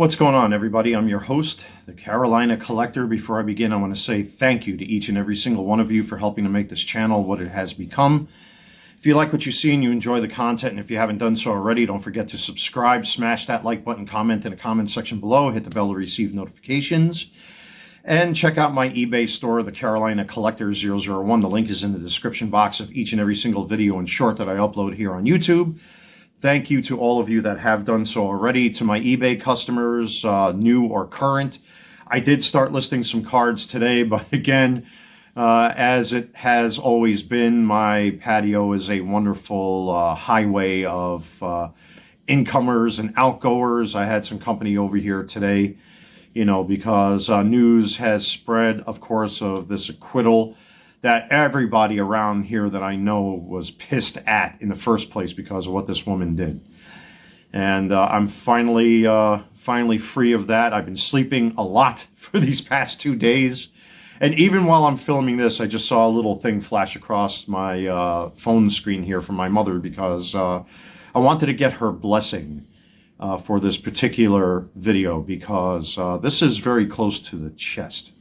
What's going on, everybody? I'm your host, the Carolina Collector. Before I begin, I want to say thank you to each and every single one of you for helping to make this channel what it has become. If you like what you see and you enjoy the content, and if you haven't done so already, don't forget to subscribe, smash that like button, comment in the comment section below, hit the bell to receive notifications, and check out my eBay store, the Carolina Collector 001. The link is in the description box of each and every single video and short that I upload here on YouTube. Thank you to all of you that have done so already. To my eBay customers, new or current, I did start listing some cards today, but again, as it has always been, my patio is a wonderful highway of incomers and outgoers. I had some company over here today, because news has spread, of course, of this acquittal that everybody around here that I know was pissed at in the first place because of what this woman did. And I'm finally free of that. I've been sleeping a lot for these past 2 days. And even while I'm filming this, I just saw a little thing flash across my phone screen here from my mother because I wanted to get her blessing for this particular video because this is very close to the chest.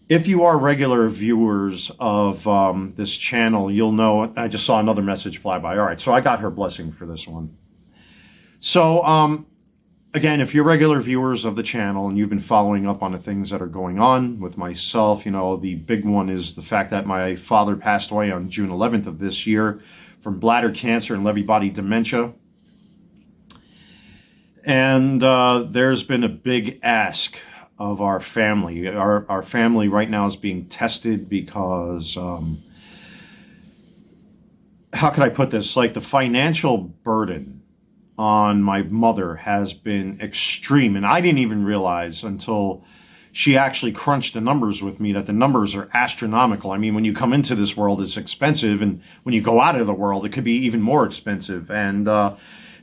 If you are regular viewers of this channel, you'll know, I just saw another message fly by. All right, so I got her blessing for this one. So, again, if you're regular viewers of the channel and you've been following up on the things that are going on with myself, the big one is the fact that my father passed away on June 11th of this year from bladder cancer and Lewy body dementia. And there's been a big ask of our family. Our family right now is being tested because, how could I put this? Like, the financial burden on my mother has been extreme. And I didn't even realize until she actually crunched the numbers with me that the numbers are astronomical. I mean, when you come into this world, it's expensive. And when you go out of the world, it could be even more expensive. And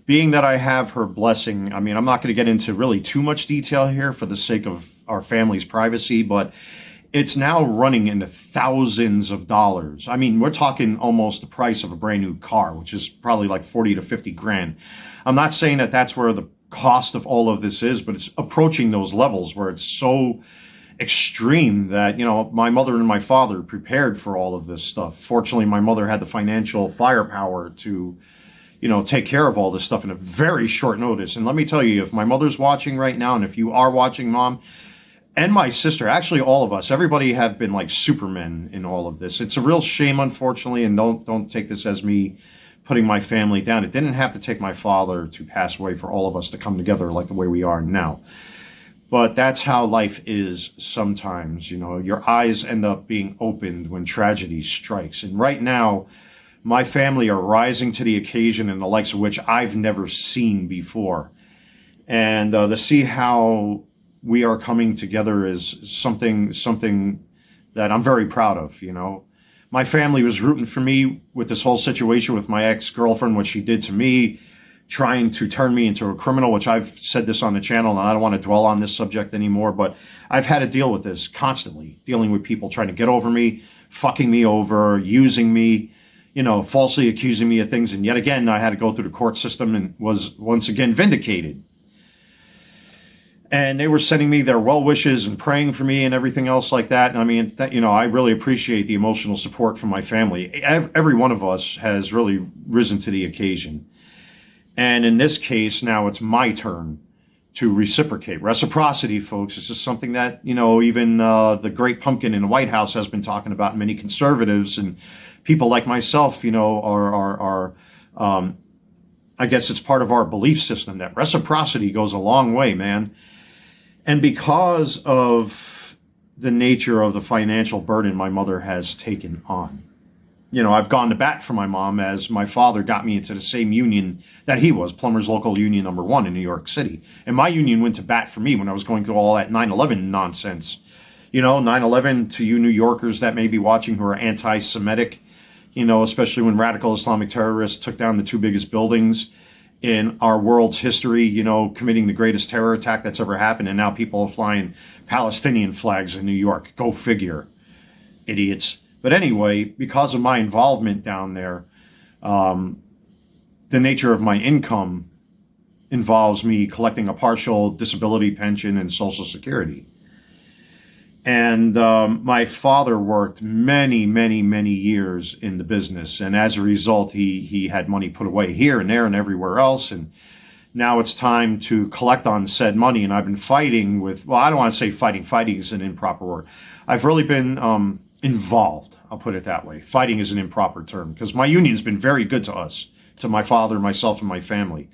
being that I have her blessing, I mean, I'm not going to get into really too much detail here for the sake of our family's privacy, but it's now running into thousands of dollars. I mean, we're talking almost the price of a brand new car, which is probably like 40 to 50 grand. I'm not saying that that's where the cost of all of this is, but it's approaching those levels where it's so extreme that, my mother and my father prepared for all of this stuff. Fortunately, my mother had the financial firepower to take care of all this stuff in a very short notice. And let me tell you, if my mother's watching right now, and if you are watching, Mom, and my sister, actually all of us, everybody have been like supermen in all of this. It's a real shame, unfortunately, and don't take this as me putting my family down. It didn't have to take my father to pass away for all of us to come together like the way we are now. But that's how life is sometimes. Your eyes end up being opened when tragedy strikes. And right now, my family are rising to the occasion in the likes of which I've never seen before. And to see how we are coming together is something that I'm very proud of, My family was rooting for me with this whole situation with my ex-girlfriend, what she did to me, trying to turn me into a criminal, which I've said this on the channel, and I don't want to dwell on this subject anymore, but I've had to deal with this constantly, dealing with people trying to get over me, fucking me over, using me, falsely accusing me of things. And yet again, I had to go through the court system and was once again vindicated. And they were sending me their well wishes and praying for me and everything else like that. And I mean, I really appreciate the emotional support from my family. Every one of us has really risen to the occasion. And in this case, now it's my turn to reciprocate. Reciprocity, folks, is just something that, even the great pumpkin in the White House has been talking about. Many conservatives and people like myself, are I guess it's part of our belief system that reciprocity goes a long way, man. And because of the nature of the financial burden my mother has taken on, I've gone to bat for my mom as my father got me into the same union that he was, Plumbers Local Union number 1 in New York City. And my union went to bat for me when I was going through all that 9/11 nonsense. 9/11, to you New Yorkers that may be watching who are anti-Semitic, especially when radical Islamic terrorists took down the 2 biggest buildings in our world's history, committing the greatest terror attack that's ever happened. And now people are flying Palestinian flags in New York. Go figure, idiots. But anyway, because of my involvement down there, the nature of my income involves me collecting a partial disability pension and Social Security. And my father worked many, many, many years in the business. And as a result, he had money put away here and there and everywhere else. And now it's time to collect on said money. And I've been fighting with, well, I don't want to say fighting. Fighting is an improper word. I've really been involved. I'll put it that way. Fighting is an improper term because my union's been very good to us, to my father, myself, and my family.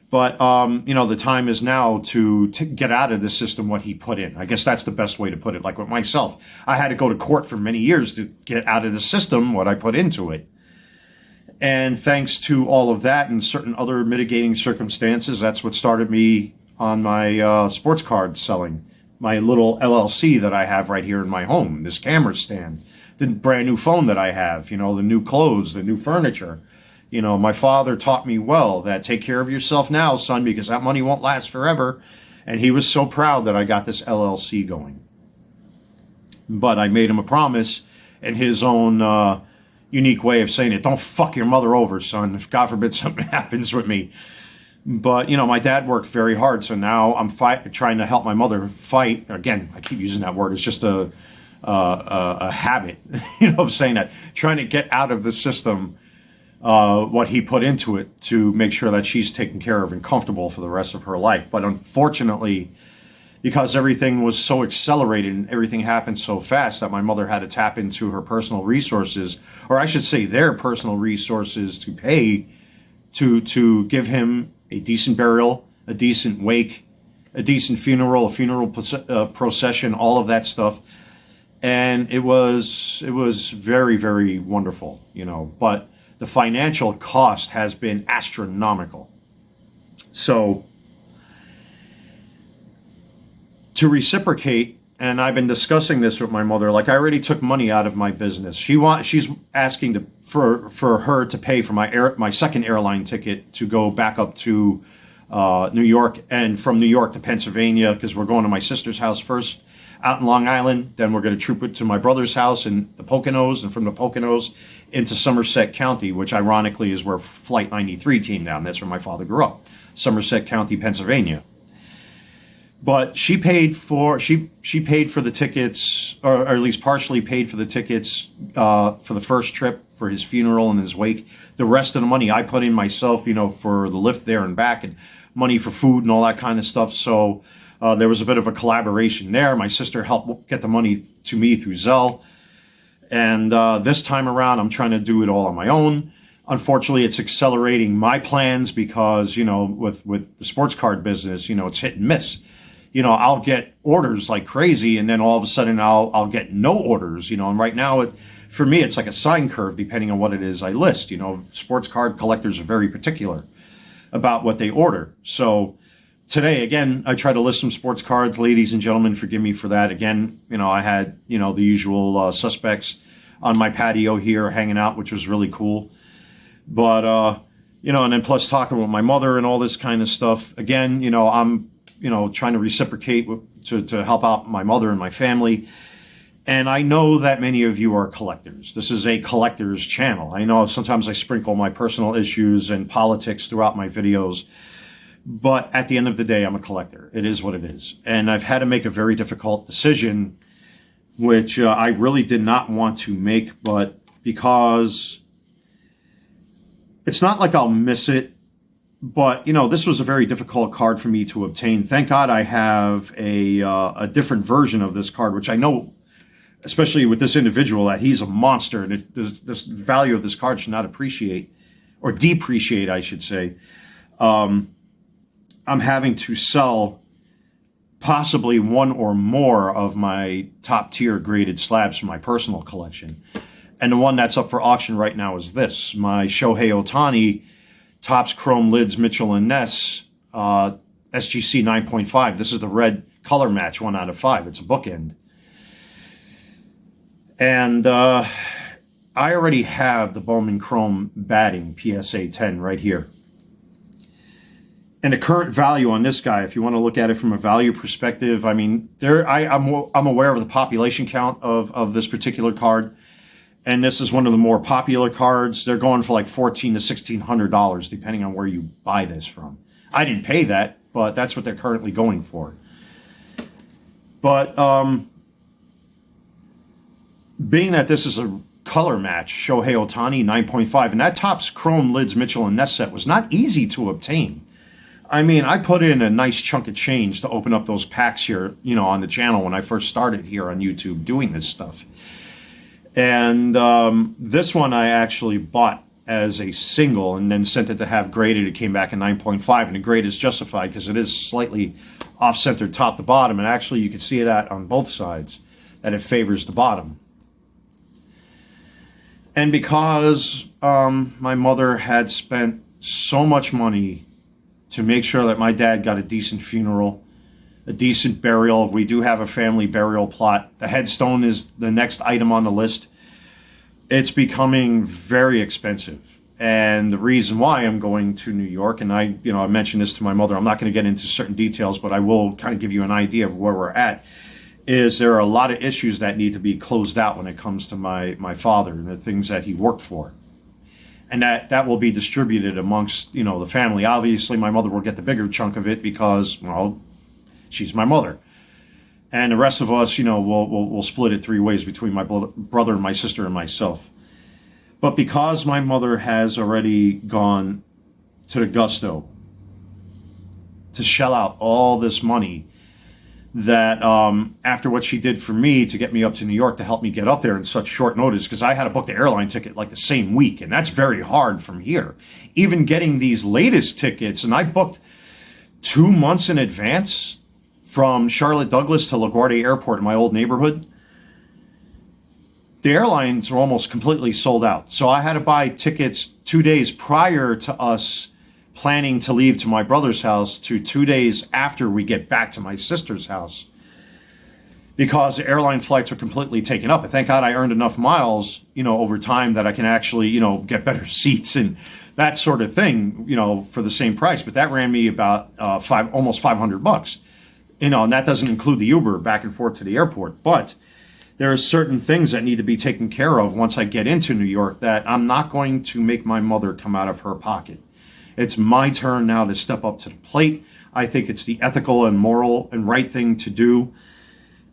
But, the time is now to get out of the system what he put in. I guess that's the best way to put it. Like with myself, I had to go to court for many years to get out of the system what I put into it. And thanks to all of that and certain other mitigating circumstances, that's what started me on my sports card selling. My little LLC that I have right here in my home, this camera stand, the brand new phone that I have, the new clothes, the new furniture. My father taught me well that take care of yourself now, son, because that money won't last forever. And he was so proud that I got this LLC going. But I made him a promise in his own unique way of saying it. Don't fuck your mother over, son, if God forbid something happens with me. But, my dad worked very hard. So now I'm trying to help my mother fight. Again, I keep using that word. It's just a habit, of saying that. Trying to get out of the system what he put into it to make sure that she's taken care of and comfortable for the rest of her life. But unfortunately, because everything was so accelerated and everything happened so fast that my mother had to tap into her personal resources, or I should say their personal resources, to pay to give him a decent burial, a decent wake, a decent funeral, a funeral procession, all of that stuff. And it was very, very wonderful, but the financial cost has been astronomical. So to reciprocate, and I've been discussing this with my mother, like I already took money out of my business. She's asking for her to pay for my second airline ticket to go back up to New York, and from New York to Pennsylvania, because we're going to my sister's house first out in Long Island. Then we're going to troop it to my brother's house in the Poconos, and from the Poconos into Somerset County, which ironically is where Flight 93 came down. That's where my father grew up, Somerset County, Pennsylvania. But she paid for the tickets, or at least partially paid for the tickets for the first trip, for his funeral and his wake. The rest of the money I put in myself, for the lift there and back, and money for food and all that kind of stuff. So there was a bit of a collaboration there. My sister helped get the money to me through Zelle. And this time around, I'm trying to do it all on my own. Unfortunately, it's accelerating my plans because, with the sports card business, it's hit and miss. I'll get orders like crazy, and then all of a sudden I'll get no orders, and right now for me, it's like a sine curve depending on what it is I list. Sports card collectors are very particular about what they order. So today, again, I try to list some sports cards. Ladies and gentlemen, forgive me for that. Again, I had, the usual suspects on my patio here hanging out, which was really cool. But, and then plus talking with my mother and all this kind of stuff. Again, I'm, trying to reciprocate to help out my mother and my family. And I know that many of you are collectors. This is a collector's channel. I know sometimes I sprinkle my personal issues and politics throughout my videos. But at the end of the day, I'm a collector. It is what it is. And I've had to make a very difficult decision, which I really did not want to make, but because it's not like I'll miss it. But, this was a very difficult card for me to obtain. Thank God I have a different version of this card, which I know, especially with this individual, that he's a monster. And this value of this card should not appreciate, or depreciate, I should say. I'm having to sell possibly one or more of my top tier graded slabs from my personal collection. And the one that's up for auction right now is this, my Shohei Ohtani Topps Chrome Lids Mitchell and Ness SGC 9.5. This is the red color match 1 out of 5. It's a bookend. And I already have the Bowman Chrome batting PSA 10 right here. And the current value on this guy, if you want to look at it from a value perspective, I mean, I'm aware of the population count of this particular card. And this is one of the more popular cards. They're going for like $1,400 to $1,600, depending on where you buy this from. I didn't pay that, but that's what they're currently going for. But being that this is a color match, Shohei Ohtani 9.5, and that Topps Chrome Lids Mitchell and Ness set was not easy to obtain. I mean, I put in a nice chunk of change to open up those packs here, on the channel when I first started here on YouTube doing this stuff. And this one I actually bought as a single and then sent it to have graded. It came back in 9.5, and the grade is justified because it is slightly off-centered top to bottom, and actually you can see that on both sides, that it favors the bottom. And because my mother had spent so much money to make sure that my dad got a decent funeral, a decent burial. We do have a family burial plot. The headstone is the next item on the list. It's becoming very expensive. And the reason why I'm going to New York, and I mentioned this to my mother, I'm not going to get into certain details, but I will kind of give you an idea of where we're at, is there are a lot of issues that need to be closed out when it comes to my father and the things that he worked for. And that will be distributed amongst, the family. Obviously, my mother will get the bigger chunk of it because, well, she's my mother. And the rest of us, we'll split it 3 ways between my brother and my sister and myself. But because my mother has already gone to the gusto to shell out all this money, that after what she did for me to get me up to New York to help me get up there in such short notice, because I had to book the airline ticket like the same week, and that's very hard from here. Even getting these latest tickets, and I booked 2 months in advance from Charlotte Douglas to LaGuardia Airport in my old neighborhood. The airlines were almost completely sold out. So I had to buy tickets 2 days prior to us planning to leave to my brother's house to 2 days after we get back to my sister's house, because the airline flights are completely taken up. And thank God I earned enough miles, over time that I can actually, get better seats and that sort of thing, for the same price. But that ran me about almost $500, and that doesn't include the Uber back and forth to the airport. But there are certain things that need to be taken care of once I get into New York that I'm not going to make my mother come out of her pocket. It's my turn now to step up to the plate. I think it's the ethical and moral and right thing to do.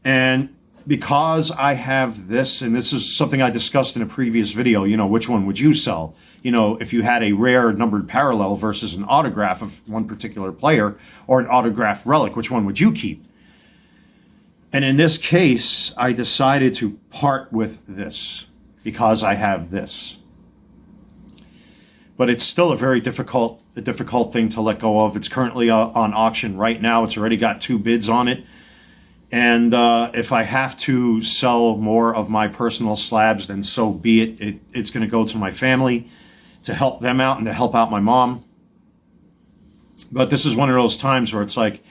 And because I have this, and this is something I discussed in a previous video, which one would you sell? If you had a rare numbered parallel versus an autograph of one particular player or an autographed relic, which one would you keep? And in this case, I decided to part with this because I have this. But it's still a very difficult thing to let go of. It's currently on auction right now. It's already got 2 bids on it. And if I have to sell more of my personal slabs, then so be it. It's going to go to my family to help them out and to help out my mom. But this is one of those times where it's like,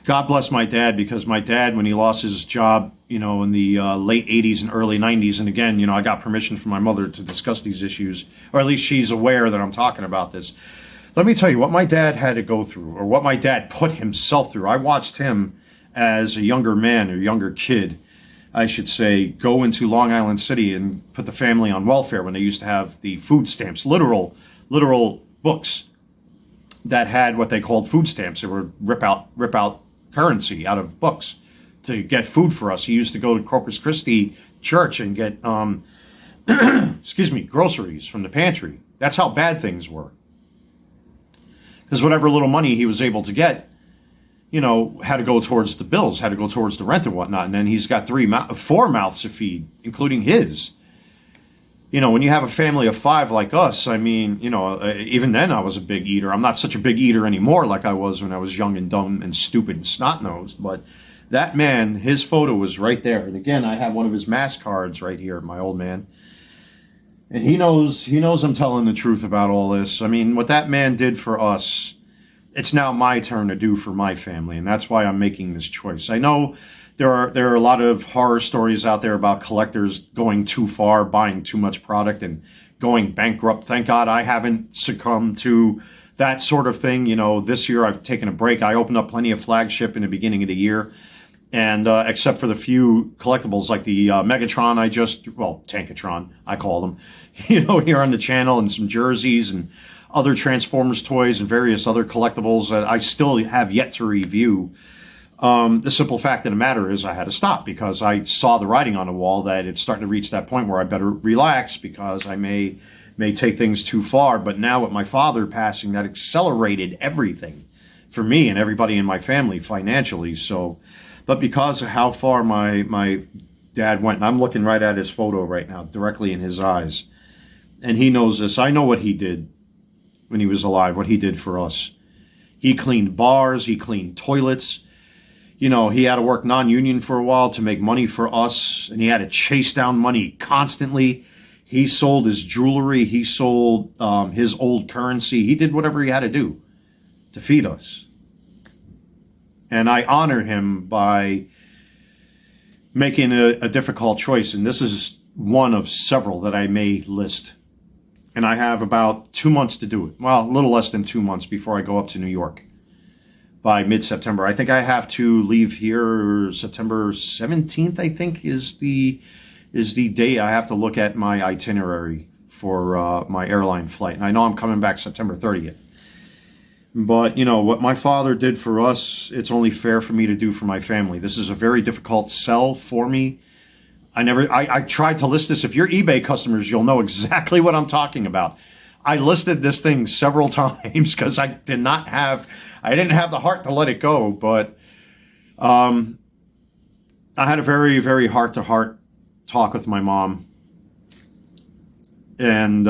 God bless my dad, because my dad, when he lost his job, in the late 80s and early 90s, and again, I got permission from my mother to discuss these issues, or at least she's aware that I'm talking about this. Let me tell you what my dad had to go through, or what my dad put himself through. I watched him as a younger man, or younger kid, I should say, go into Long Island City and put the family on welfare when they used to have the food stamps, literal books that had what they called food stamps. They were rip out currency out of books to get food for us. He used to go to Corpus Christi Church and get groceries from the pantry. That's how bad things were. Because whatever little money he was able to get, had to go towards the bills, had to go towards the rent and whatnot. And then he's got 4 mouths to feed, including his. When you have a family of 5 like us, I mean, even then I was a big eater. I'm not such a big eater anymore like I was when I was young and dumb and stupid and snot-nosed. But that man, his photo was right there. And again, I have one of his mass cards right here, my old man. And he knows I'm telling the truth about all this. I mean, what that man did for us, it's now my turn to do for my family. And that's why I'm making this choice. I know there are a lot of horror stories out there about collectors going too far, buying too much product and going bankrupt. Thank God I haven't succumbed to that sort of thing. This year I've taken a break. I opened up plenty of flagship in the beginning of the year. And except for the few collectibles like the Megatron Tankatron, I call them, here on the channel, and some jerseys. And other Transformers toys and various other collectibles that I still have yet to review. The simple fact of the matter is I had to stop because I saw the writing on the wall that it's starting to reach that point where I better relax because I may take things too far. But now with my father passing, that accelerated everything for me and everybody in my family financially. So, but because of how far my dad went, and I'm looking right at his photo right now, directly in his eyes, and he knows this. I know what he did when he was alive, what he did for us. He cleaned bars, he cleaned toilets. You know, he had to work non-union for a while to make money for us, and he had to chase down money constantly. He sold his jewelry. He sold his old currency. He did whatever he had to do to feed us. And I honor him by making a difficult choice, and this is one of several that I may list. And I have about 2 months to do it. Well, a little less than 2 months before I go up to New York. By mid-September. I think I have to leave here September 17th, I think, is the day I have to look at my itinerary for my airline flight. And I know I'm coming back September 30th. But, you know, what my father did for us, it's only fair for me to do for my family. This is a very difficult sell for me. I tried to list this. If you're eBay customers, you'll know exactly what I'm talking about. I listed this thing several times because I didn't have the heart to let it go. But I had a very, very heart-to-heart talk with my mom. And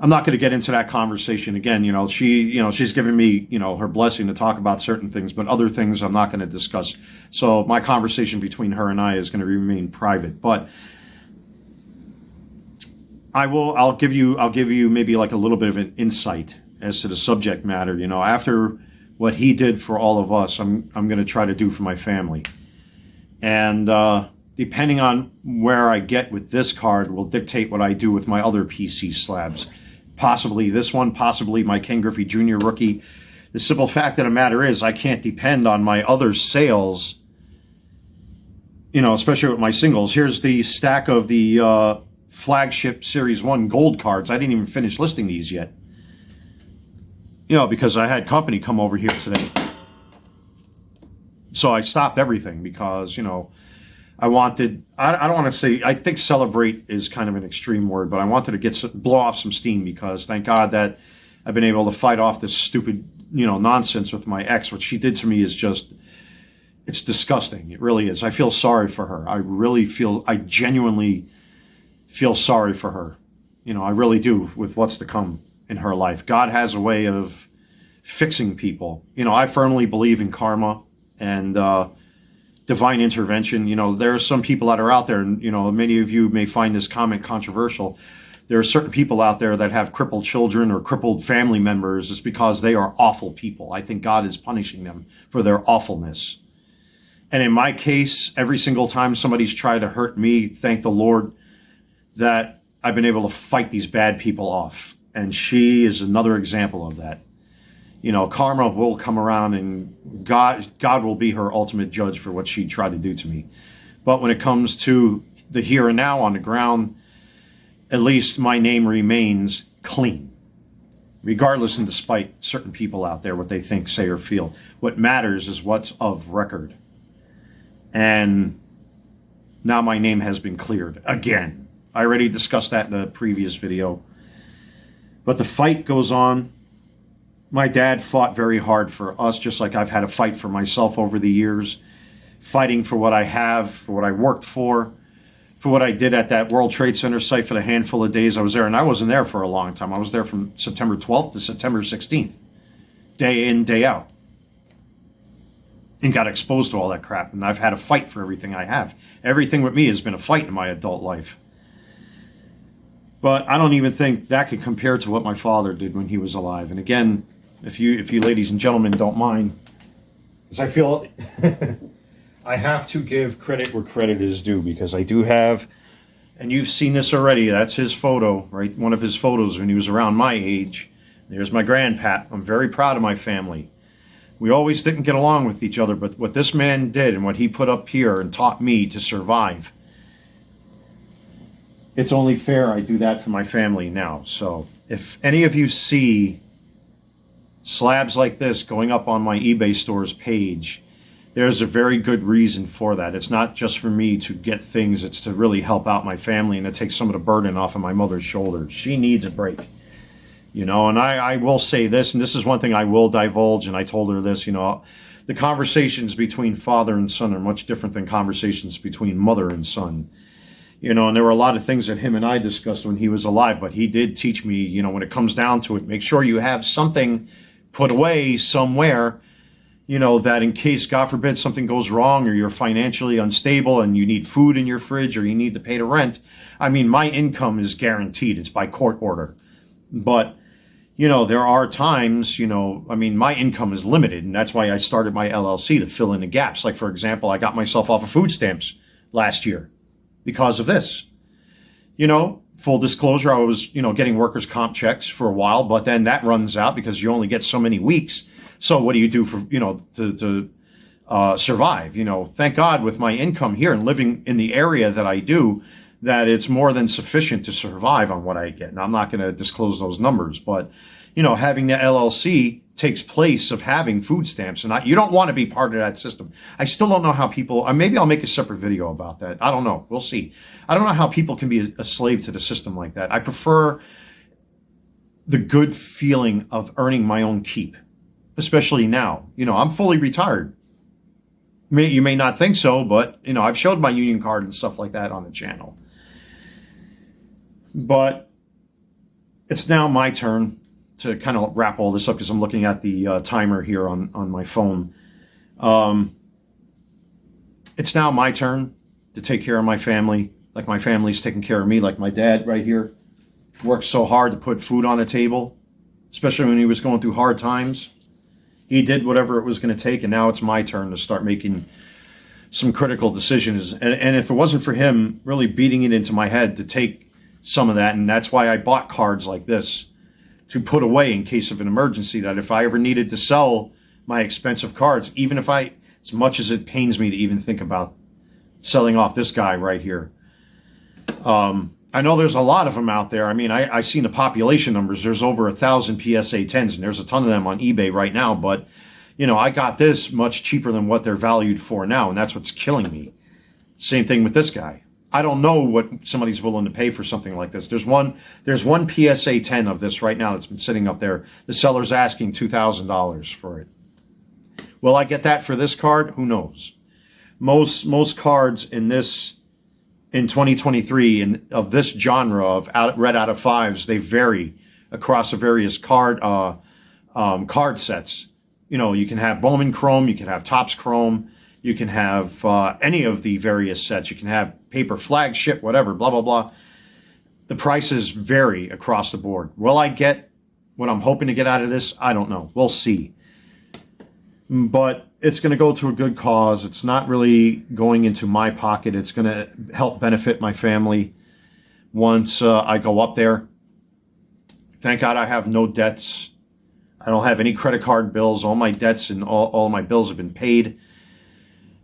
I'm not going to get into that conversation again. You know, she's given me, her blessing to talk about certain things, but other things I'm not going to discuss. So my conversation between her and I is going to remain private. But I'll give you maybe like a little bit of an insight as to the subject matter. You know, after what he did for all of us, I'm going to try to do for my family. And depending on where I get with this card will dictate what I do with my other PC slabs. Possibly this one, possibly my Ken Griffey Jr. rookie. The simple fact of the matter is I can't depend on my other sales, especially with my singles. Here's the stack of the flagship Series 1 gold cards. I didn't even finish listing these yet. Because I had company come over here today. So I stopped everything because, I wanted, I don't want to say, I think celebrate is kind of an extreme word, but I wanted to blow off some steam because thank God that I've been able to fight off this stupid, nonsense with my ex. What she did to me is just, it's disgusting. It really is. I feel sorry for her. I genuinely feel sorry for her. I really do with what's to come in her life. God has a way of fixing people. I firmly believe in karma and, divine intervention. There are some people that are out there, and many of you may find this comment controversial. There are certain people out there that have crippled children or crippled family members. It's because they are awful people. I think God is punishing them for their awfulness. And in my case, every single time somebody's tried to hurt me, thank the Lord that I've been able to fight these bad people off. And she is another example of that. Karma will come around, and God will be her ultimate judge for what she tried to do to me. But when it comes to the here and now on the ground, at least my name remains clean. Regardless and despite certain people out there, what they think, say, or feel. What matters is what's of record. And now my name has been cleared again. I already discussed that in the previous video. But the fight goes on. My dad fought very hard for us, just like I've had to fight for myself over the years, fighting for what I have, for what I worked for what I did at that World Trade Center site for the handful of days I was there. And I wasn't there for a long time. I was there from September 12th to September 16th, day in, day out, and got exposed to all that crap. And I've had to fight for everything I have. Everything with me has been a fight in my adult life. But I don't even think that could compare to what my father did when he was alive. And again, if you ladies and gentlemen don't mind, because I feel I have to give credit where credit is due, because I do have, and you've seen this already, that's his photo, right? One of his photos when he was around my age. There's my grandpap. I'm very proud of my family. We always didn't get along with each other, but what this man did and what he put up here and taught me to survive, it's only fair I do that for my family now. So If any of you see slabs like this going up on my eBay stores page, there's a very good reason for that. It's not just for me to get things, it's to really help out my family and to take some of the burden off of my mother's shoulders. She needs a break. And I will say this, and this is one thing I will divulge, and I told her this, the conversations between father and son are much different than conversations between mother and son. And there were a lot of things that him and I discussed when he was alive, but he did teach me, when it comes down to it, make sure you have something put away somewhere, that in case, God forbid, something goes wrong or you're financially unstable and you need food in your fridge or you need to pay the rent. I mean, my income is guaranteed. It's by court order. But there are times, my income is limited, and that's why I started my LLC to fill in the gaps. Like, for example, I got myself off of food stamps last year because of this. Full disclosure, I was, getting workers' comp checks for a while, but then that runs out because you only get so many weeks. So what do you do for, to survive? Thank God with my income here and living in the area that I do, that it's more than sufficient to survive on what I get. And I'm not going to disclose those numbers, but, having the LLC takes place of having food stamps, and you don't want to be part of that system. I still don't know how people, maybe I'll make a separate video about that. I don't know. We'll see. I don't know how people can be a slave to the system like that. I prefer the good feeling of earning my own keep, especially now. I'm fully retired. You may not think so, but, I've showed my union card and stuff like that on the channel. But it's now my turn to kind of wrap all this up because I'm looking at the timer here on my phone. It's now my turn to take care of my family, like my family's taking care of me, like my dad right here worked so hard to put food on the table, especially when he was going through hard times. He did whatever it was going to take, and now it's my turn to start making some critical decisions. And if it wasn't for him really beating it into my head to take some of that, and that's why I bought cards like this to put away in case of an emergency, that if I ever needed to sell my expensive cards, even if as much as it pains me to even think about selling off this guy right here. I know there's a lot of them out there. I mean, I seen the population numbers. There's over 1,000 PSA 10s, and there's a ton of them on eBay right now. But, I got this much cheaper than what they're valued for now, and that's what's killing me. Same thing with this guy. I don't know what somebody's willing to pay for something like this. There's one PSA 10 of this right now that's been sitting up there. The seller's asking $2,000 for it. Will I get that for this card? Who knows? Most cards in 2023 of this genre of red out of fives, they vary across the various card sets. You can have Bowman Chrome, you can have Topps Chrome, you can have any of the various sets. You can have paper flagship, whatever, blah, blah, blah. The prices vary across the board. Will I get what I'm hoping to get out of this? I don't know. We'll see. But it's going to go to a good cause. It's not really going into my pocket. It's going to help benefit my family once I go up there. Thank God I have no debts. I don't have any credit card bills. All my debts and all my bills have been paid.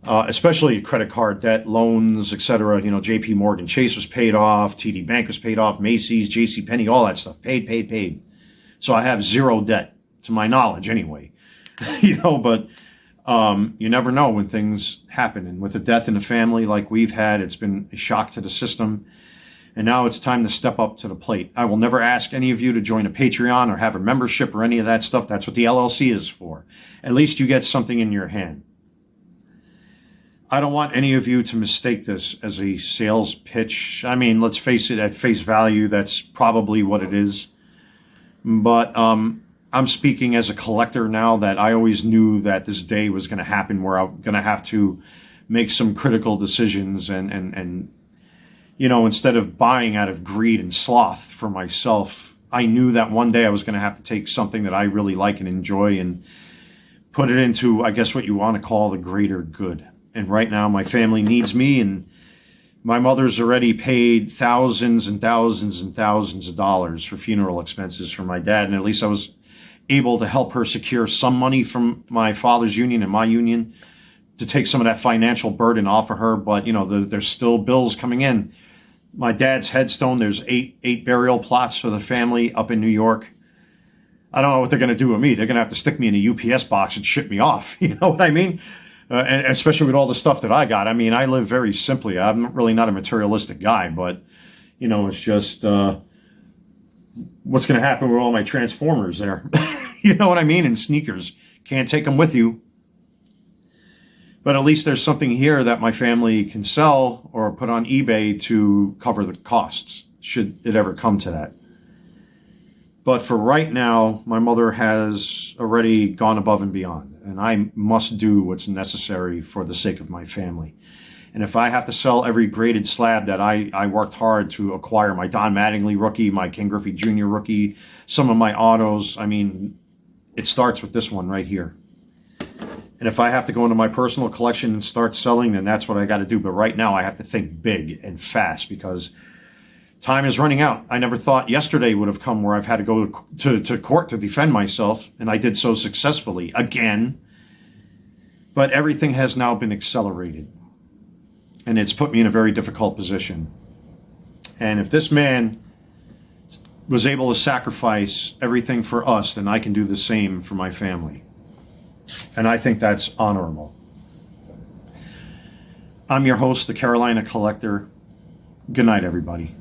Especially credit card debt, loans, etc. JP Morgan Chase was paid off, TD Bank was paid off, Macy's, JCPenney, all that stuff, paid. So I have zero debt, to my knowledge anyway. But you never know when things happen. And with a death in the family like we've had, it's been a shock to the system. And now it's time to step up to the plate. I will never ask any of you to join a Patreon or have a membership or any of that stuff. That's what the LLC is for. At least you get something in your hand. I don't want any of you to mistake this as a sales pitch. I mean, let's face it, at face value, that's probably what it is. But I'm speaking as a collector now, that I always knew that this day was going to happen where I'm going to have to make some critical decisions and instead of buying out of greed and sloth for myself, I knew that one day I was going to have to take something that I really like and enjoy and put it into, I guess, what you want to call the greater good. And right now my family needs me, and my mother's already paid thousands and thousands and thousands of dollars for funeral expenses for my dad. And at least I was able to help her secure some money from my father's union and my union to take some of that financial burden off of her. But, there's still bills coming in. My dad's headstone, there's eight burial plots for the family up in New York. I don't know what they're going to do with me. They're going to have to stick me in a UPS box and ship me off. You know what I mean? And especially with all the stuff that I got. I mean, I live very simply. I'm really not a materialistic guy, but, it's just what's going to happen with all my Transformers there. You know what I mean? And sneakers. Can't take them with you. But at least there's something here that my family can sell or put on eBay to cover the costs, should it ever come to that. But for right now, my mother has already gone above and beyond, and I must do what's necessary for the sake of my family. And if I have to sell every graded slab that I worked hard to acquire, my Don Mattingly rookie, my Ken Griffey Jr. rookie, some of my autos, I mean, it starts with this one right here. And if I have to go into my personal collection and start selling, then that's what I got to do. But right now I have to think big and fast because time is running out. I never thought yesterday would have come where I've had to go to court to defend myself, and I did so successfully again. But everything has now been accelerated, and it's put me in a very difficult position. And if this man was able to sacrifice everything for us, then I can do the same for my family. And I think that's honorable. I'm your host, the Carolina Collector. Good night, everybody.